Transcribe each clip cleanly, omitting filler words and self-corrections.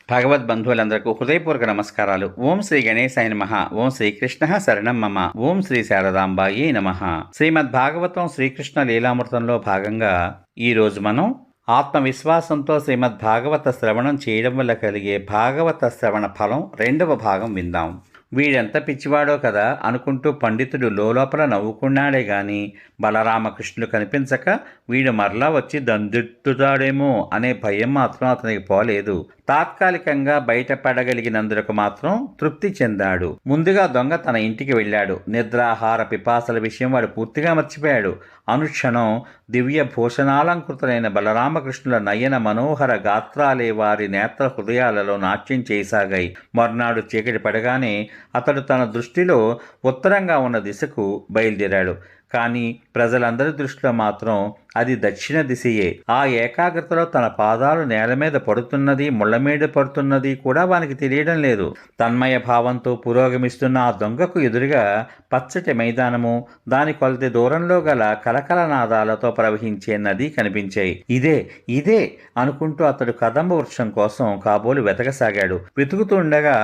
భగవద్బంధువులందరికీ హృదయపూర్వక నమస్కారాలు. ఓం శ్రీ గణేశాయ నమః. ఓం శ్రీకృష్ణ శరణం మమ. ఓం శ్రీ శారదాంబాయే నమః. శ్రీమద్భాగవతం శ్రీకృష్ణ లీలామృతంలో భాగంగా ఈరోజు మనం ఆత్మవిశ్వాసంతో శ్రీమద్భాగవత శ్రవణం చేయడం వల్ల కలిగే భాగవత శ్రవణ ఫలం 2వ భాగం విందాం. వీడెంత పిచ్చివాడో కదా అనుకుంటూ పండితుడు లోపల నవ్వుకున్నాడే గాని బలరామకృష్ణులు కనిపించక వీడు మరలా వచ్చి దండెత్తుతాడేమో అనే భయం మాత్రం అతనికి పోలేదు. తాత్కాలికంగా బయటపడగలిగినందుకు మాత్రం తృప్తి చెందాడు. ముందుగా దొంగ తన ఇంటికి వెళ్ళాడు. నిద్రాహార పిపాసల విషయం వాడు పూర్తిగా మర్చిపోయాడు. అనుక్షణం దివ్య భూషణాలంకృతులైన బలరామకృష్ణుల నయన మనోహర గాత్రాలే వారి నేత్ర హృదయాలలో నాట్యం చేయసాగాయి. మర్నాడు చీకటి పడగానే అతడు తన దృష్టిలో ఉత్తరంగా ఉన్న దిశకు బయలుదేరాడు. కానీ ప్రజలందరి దృష్టిలో మాత్రం అది దక్షిణ దిశయే. ఆ ఏకాగ్రతలో తన పాదాలు నేల మీద పడుతున్నది, ముళ్ళ మీద పడుతున్నది కూడా వానికి తెలియడం లేదు. తన్మయ భావంతో పురోగమిస్తున్న ఆ దొంగకు ఎదురుగా పచ్చటి మైదానము, దాని కొలది దూరంలో గల కలకలనాదాలతో ప్రవహించే నది కనిపించాయి. ఇదే ఇదే అనుకుంటూ అతడు కదంబ వృక్షం కోసం కాబోలు వెతకసాగాడు. వెతుకుతూ ఉండగా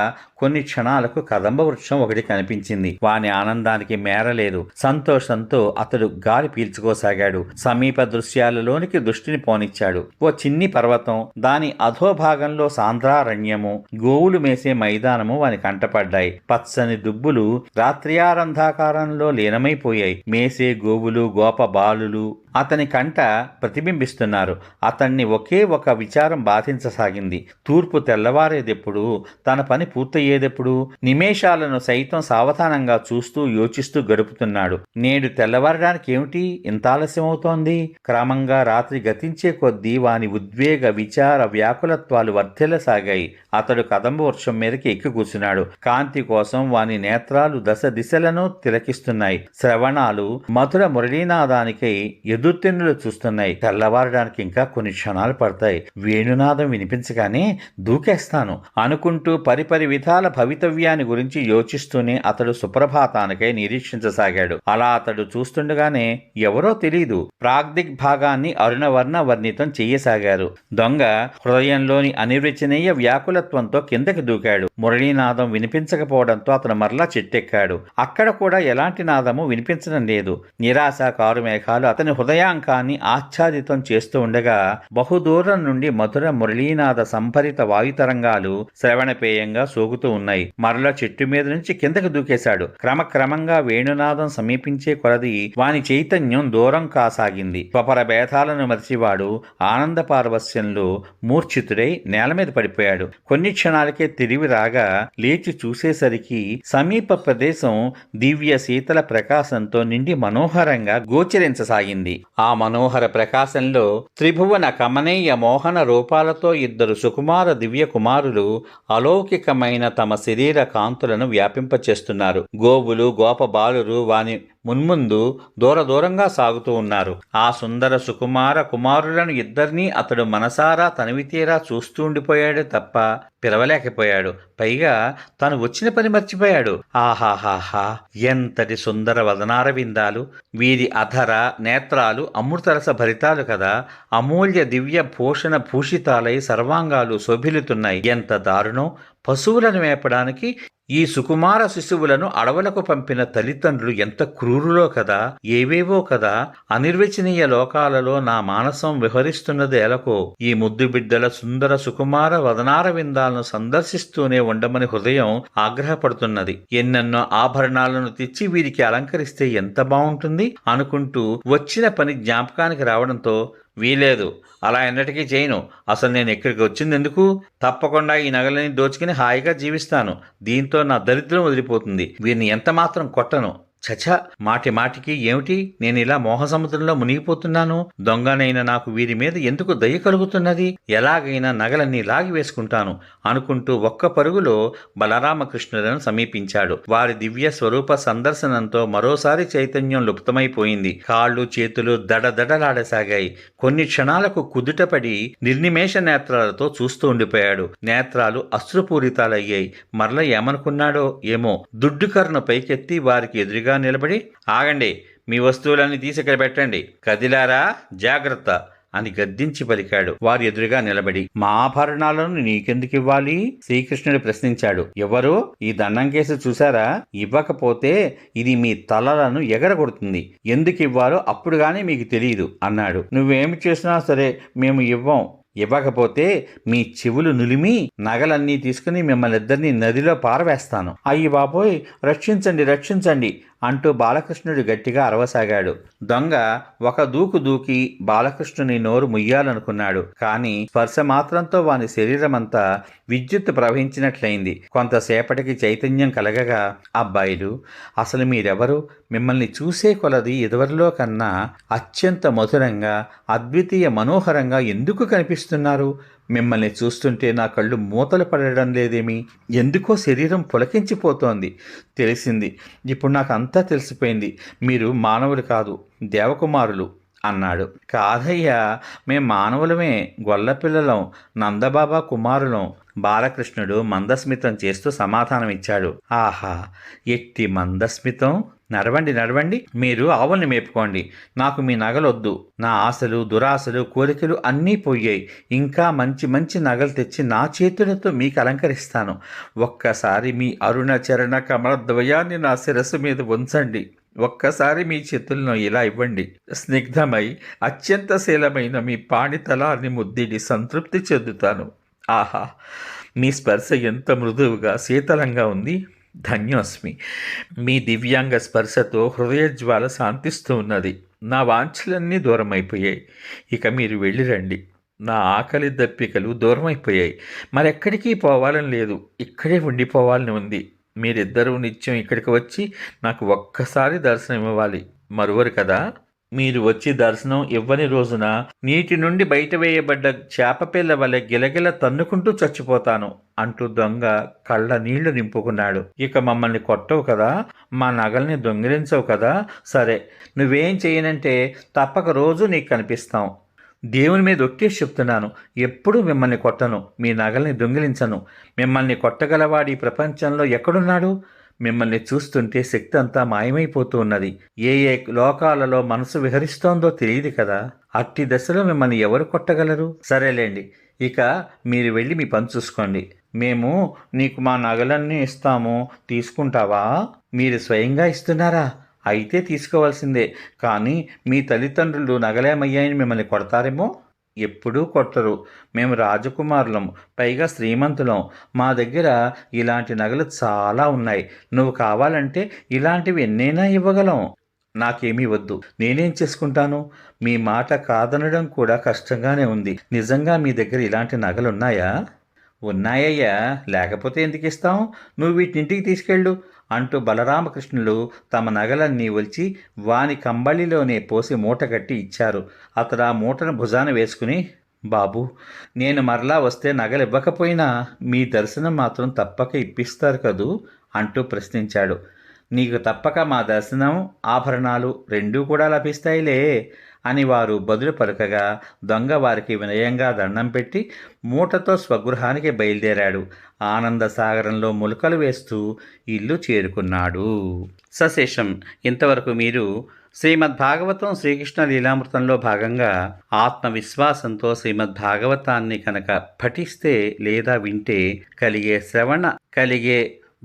కొన్ని క్షణాలకు కదంబ వృక్షం ఒకటి కనిపించింది. వాని ఆనందానికి మేరలేదు. సంతోషంతో అతడు గాలి పీల్చుకోసాగాడు. సమీప దృశ్యాలలోనికి దృష్టిని పోనిచ్చాడు. ఓ చిన్ని పర్వతం, దాని అధోభాగంలో సాంద్రారణ్యము, గోవులు మేసే మైదానము వాని కంటపడ్డాయి. పచ్చని దుబ్బులు రాత్రియారంధాకారంలో లీనమైపోయాయి. మేసే గోవులు, గోప బాలులు అతని కంట ప్రతిబింబిస్తున్నారు. అతన్ని ఒకే ఒక విచారం బాధించసాగింది. తూర్పు తెల్లవారేదెప్పుడు, తన పని పూర్తయ్యేదెప్పుడు? నిమేషాలను సైతం సావధానంగా చూస్తూ యోచిస్తూ గడుపుతున్నాడు. నేడు తెల్లవారడానికి ఏమిటి ఇంత ఆలస్యమవుతోంది? క్రమంగా రాత్రి గతించే కొద్దీ వాని ఉద్వేగ విచార వ్యాకులత్వాలు వర్ధిల్లసాగాయి. అతడు కదంబ వృక్షం మీదకి ఎక్కి కూర్చున్నాడు. కాంతి కోసం వాని నేత్రాలు దశ దిశలను తిలకిస్తున్నాయి. శ్రవణాలు మధుర మురళీనాదానికై ఎదుర్తెన్నులు చూస్తున్నాయి. తెల్లవారడానికి ఇంకా కొన్ని క్షణాలు పడతాయి. వేణునాదం వినిపించగానే దూకేస్తాను అనుకుంటూ పరిపరి విధాల భవితవ్యాన్ని గురించి యోచిస్తూనే అతడు సుప్రభాతానికై నిరీక్షించసాగాడు. అలా అతడు చూస్తుండగానే ఎవరో తెలీదు ప్రాగ్దిగ్భాగాన్ని అరుణవర్ణ వర్ణితం చెయ్యసాగారు. దొంగ హృదయంలోని అనిర్వచనీయ వ్యాకులత్వంతో కిందకి దూకాడు. మురళీనాదం వినిపించకపోవడంతో అతను మరలా చెట్టెక్కాడు. అక్కడ కూడా ఎలాంటి నాదము వినిపించడం లేదు. నిరాశ కారు మేఘాలు అతని హృదయాంకాన్ని ఆచ్ఛాదితం చేస్తూ ఉండగా బహుదూరం నుండి మధుర మురళీనాద సంభరిత వాయుతరంగాలు శ్రవణపేయంగా సోగుతూ ఉన్నాయి. మరలా చెట్టు మీద నుంచి కిందకు దూకేశాడు. క్రమక్రమంగా వేణునాదం సమీపించే కొలది వాని చైతన్యం దూరం కాసాగింది. స్వపర భేదాలను మరిచివాడు ఆనంద పారవస్యంలో మూర్ఛితుడై నేల మీద పడిపోయాడు. కొన్ని క్షణాలకే తిరిగి రాగా లేచి చూసేసరికి సమీప ప్రదేశం దివ్య శీతల ప్రకాశంతో నిండి మనోహరంగా గోచరించసాగింది. ఆ మనోహర ప్రకాశంలో త్రిభువన కమనీయ మోహన రూపాలతో 2 సుకుమార దివ్య కుమారులు అలౌకికమైన తమ శరీర కాంతులను వ్యాపింపచేస్తున్నారు. గోవులు గోప బాలురు వాని మున్ముందు దూరంగా సాగుతూ ఉన్నారు. ఆ సుందర సుకుమార కుమారులను ఇద్దరినీ అతడు మనసారా తనివితీరా చూస్తూ ఉండిపోయాడు తప్ప పిలవలేకపోయాడు. పైగా తను వచ్చిన పని మర్చిపోయాడు. ఆహాహాహా, ఎంతటి సుందర వదనార విందాలు! వీరి అధర నేత్రాలు అమృతరస భరితాలు కదా. అమూల్య దివ్య భూషణ భూషితాలై సర్వాంగాలు శోభిలుతున్నాయి. ఎంత దారుణం! పశువులను మేపడానికి ఈ సుకుమార శిశువులను అడవులకు పంపిన తల్లిదండ్రులు ఎంత క్రూరులో కదా. ఏవేవో కదా. అనిర్వచనీయ లోకాలలో నా మానసం విహరిస్తున్నది ఎలకో. ఈ ముద్దు బిడ్డల సుందర సుకుమార వదనార విందాలను సందర్శిస్తూనే ఉండమని హృదయం ఆగ్రహపడుతున్నది. ఎన్నెన్నో ఆభరణాలను తెచ్చి వీరికి అలంకరిస్తే ఎంత బాగుంటుంది అనుకుంటూ వచ్చిన పని జ్ఞాపకానికి రావడంతో వీలేదు, అలా ఎన్నటికీ చేయను. అసలు నేను ఇక్కడికి వచ్చింది ఎందుకు? తప్పకుండా ఈ నగలని దోచుకుని హాయిగా జీవిస్తాను. దీంతో నా దరిద్రం వదిలిపోతుంది. వీరిని ఎంత మాత్రం కొట్టను. చచ, మాటి మాటికి ఏమిటి నేను ఇలా మోహసముద్రంలో మునిగిపోతున్నాను? దొంగనైన నాకు వీరి మీద ఎందుకు దయ కలుగుతున్నది? ఎలాగైనా నగలన్నీ లాగి వేసుకుంటాను అనుకుంటూ ఒక్క పరుగులో బలరామకృష్ణులను సమీపించాడు. వారి దివ్య స్వరూప సందర్శనంతో మరోసారి చైతన్యం లుప్తమైపోయింది. కాళ్ళు చేతులు దడదడలాడసాగాయి. కొన్ని క్షణాలకు కుదుటపడి నిర్నిమేష నేత్రాలతో చూస్తూ ఉండిపోయాడు. నేత్రాలు అశ్రుపూరితాలయ్యాయి. మరల ఏమనుకున్నాడో ఏమో. దుడ్డుకర్ను పైకెత్తి వారికి ఎదురుగా నిలబడి, ఆగండి, మీ వస్తువులన్నీ తీసి ఇక్కడ పెట్టండి. కదిలారా? జాగ్రత్త అని గద్దించి పలికాడు. వారి ఎదురుగా నిలబడి, మా ఆభరణాలను నీకెందుకివ్వాలి? శ్రీకృష్ణుడు ప్రశ్నించాడు. ఎవరో ఈ దండం కేసు చూశారా? ఇవ్వకపోతే ఇది మీ తలలను ఎగరగొడుతుంది. ఎందుకు ఇవ్వాలో అప్పుడు గానీ మీకు తెలియదు అన్నాడు. నువ్వేమి చేసినా సరే మేము ఇవ్వకపోతే మీ చెవులు నులిమి నగలన్నీ తీసుకుని మిమ్మల్ని ఇద్దరిని నదిలో పారవేస్తాను. అయ్యి బాబోయ్, రక్షించండి రక్షించండి అంటూ బాలకృష్ణుడు గట్టిగా అరవసాగాడు. దొంగ ఒక దూకు దూకి బాలకృష్ణుని నోరు ముయ్యాలనుకున్నాడు. కానీ స్పర్శ మాత్రంతో వాని శరీరమంతా విద్యుత్ ప్రవహించినట్లయింది. కొంతసేపటికి చైతన్యం కలగగా, అబ్బాయిలు, అసలు మీరెవరు? మిమ్మల్ని చూసే కొలది ఎదువరిలో కన్నా అత్యంత మధురంగా, అద్వితీయ మనోహరంగా ఎందుకు కనిపిస్తున్నారు? మిమ్మల్ని చూస్తుంటే నా కళ్ళు మూతలు పడడం లేదేమి? ఎందుకో శరీరం పులకించిపోతోంది. తెలిసింది, ఇప్పుడు నాకు అంతా తెలిసిపోయింది. మీరు మానవులు కాదు, దేవకుమారులు అన్నాడు. కాదయ్యా, మేం మానవులమే, గొల్లపిల్లలం, నందబాబా కుమారులం బాలకృష్ణుడు మందస్మితం చేస్తూ సమాధానమిచ్చాడు. ఆహా, ఎట్టి మందస్మితం! నడవండి నడవండి, మీరు ఆవుల్ని మేపుకోండి. నాకు మీ నగలొద్దు. నా ఆశలు, దురాశలు, కోరికలు అన్నీ పోయాయి. ఇంకా మంచి మంచి నగలు తెచ్చి నా చేతులతో మీకు అలంకరిస్తాను. ఒక్కసారి మీ అరుణ చరణ కమలద్వయాన్ని నా శిరస్సు మీద ఉంచండి. ఒక్కసారి మీ చేతులను ఇలా ఇవ్వండి. స్నిగ్ధమై అత్యంత శీలమైన మీ పాణితలాన్ని ముద్దిడి సంతృప్తి చెందుతాను. ఆహా, మీ స్పర్శ ఎంత మృదువుగా శీతలంగా ఉంది. ధన్యోస్మి. మీ దివ్యాంగ స్పర్శతో హృదయజ్వాల శాంతిస్తూ ఉన్నది. నా వాంఛలన్నీ దూరమైపోయాయి. ఇక మీరు వెళ్ళిరండి. నా ఆకలి దప్పికలు దూరమైపోయాయి. మరెక్కడికి పోవాలని లేదు, ఇక్కడే ఉండిపోవాలని ఉంది. మీరిద్దరూ నిత్యం ఇక్కడికి వచ్చి నాకు ఒక్కసారి దర్శనం ఇవ్వాలి. మరువరు కదా? మీరు వచ్చి దర్శనం ఇవ్వని రోజున నీటి నుండి బయట వేయబడ్డ చేపపిల్ల వలె గిలగిల తన్నుకుంటూ చచ్చిపోతాను అంటూ దొంగ కళ్ళ నీళ్లు నింపుకున్నాడు. ఇక మమ్మల్ని కొట్టవు కదా? మా నగల్ని దొంగిలించవు కదా? సరే, నువ్వేం చేయనంటే తప్పక రోజు నీకు కనిపిస్తాం. దేవుని మీద ఒట్టేసి చెప్తున్నాను, ఎప్పుడూ మిమ్మల్ని కొట్టను, మీ నగల్ని దొంగిలించను. మిమ్మల్ని కొట్టగలవాడి ప్రపంచంలో ఎక్కడున్నాడు? మిమ్మల్ని చూస్తుంటే శక్తి అంతా మాయమైపోతూ ఉన్నది. ఏ ఏ లోకాలలో మనసు విహరిస్తోందో తెలియదు కదా. అట్టి దశలో మిమ్మల్ని ఎవరు కొట్టగలరు? సరేలేండి, ఇక మీరు వెళ్ళి మీ పని చూసుకోండి. మేము నీకు మా నగలన్నీ ఇస్తాము, తీసుకుంటావా? మీరు స్వయంగా ఇస్తున్నారా? అయితే తీసుకోవాల్సిందే. కానీ మీ తల్లిదండ్రులు నగలేమయ్యాయని మిమ్మల్ని కొడతారేమో? ఎప్పుడూ కొట్టరు. మేము రాజకుమారులం, పైగా శ్రీమంతులం. మా దగ్గర ఇలాంటి నగలు చాలా ఉన్నాయి. నువ్వు కావాలంటే ఇలాంటివి ఎన్నైనా ఇవ్వగలం. నాకేమీ వద్దు, నేనేం చేసుకుంటాను? మీ మాట కాదనడం కూడా కష్టంగానే ఉంది. నిజంగా మీ దగ్గర ఇలాంటి నగలున్నాయా? ఉన్నాయ్యా, లేకపోతే ఎందుకు ఇస్తాం? నువ్వు వీటినింటికి తీసుకెళ్ళు అంటూ బలరామకృష్ణులు తమ నగలన్నీ ఒలిచి వాని కంబళిలోనే పోసి మూట కట్టి ఇచ్చారు. అతడు ఆ మూటను భుజాన వేసుకుని, బాబు, నేను మరలా వస్తే నగలు ఇవ్వకపోయినా మీ దర్శనం మాత్రం తప్పక ఇప్పిస్తారు కదూ అంటూ ప్రశ్నించాడు. నీకు తప్పక మా దర్శనం, ఆభరణాలు రెండూ కూడా లభిస్తాయిలే అని వారు బదులు పలుకగా దొంగ వారికి వినయంగా దండం పెట్టి మూటతో స్వగృహానికి బయలుదేరాడు. ఆనంద సాగరంలో ములుకలు వేస్తూ ఇల్లు చేరుకున్నాడు. సశేషం. ఇంతవరకు మీరు శ్రీమద్భాగవతం శ్రీకృష్ణ లీలామృతంలో భాగంగా ఆత్మవిశ్వాసంతో శ్రీమద్భాగవతాన్ని కనుక పఠిస్తే లేదా వింటే కలిగే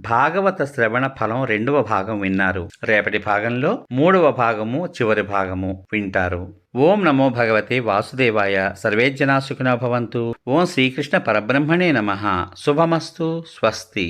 భాగవత శ్రవణ ఫలం 2వ భాగం విన్నారు. రేపటి భాగంలో 3వ భాగము, చివరి భాగము వింటారు. ఓం నమో భగవతే వాసుదేవాయ. సర్వే జనా సుఖినో భవంతు. ఓం శ్రీకృష్ణ పరబ్రహ్మణే నమః. శుభమస్తు. స్వస్తి.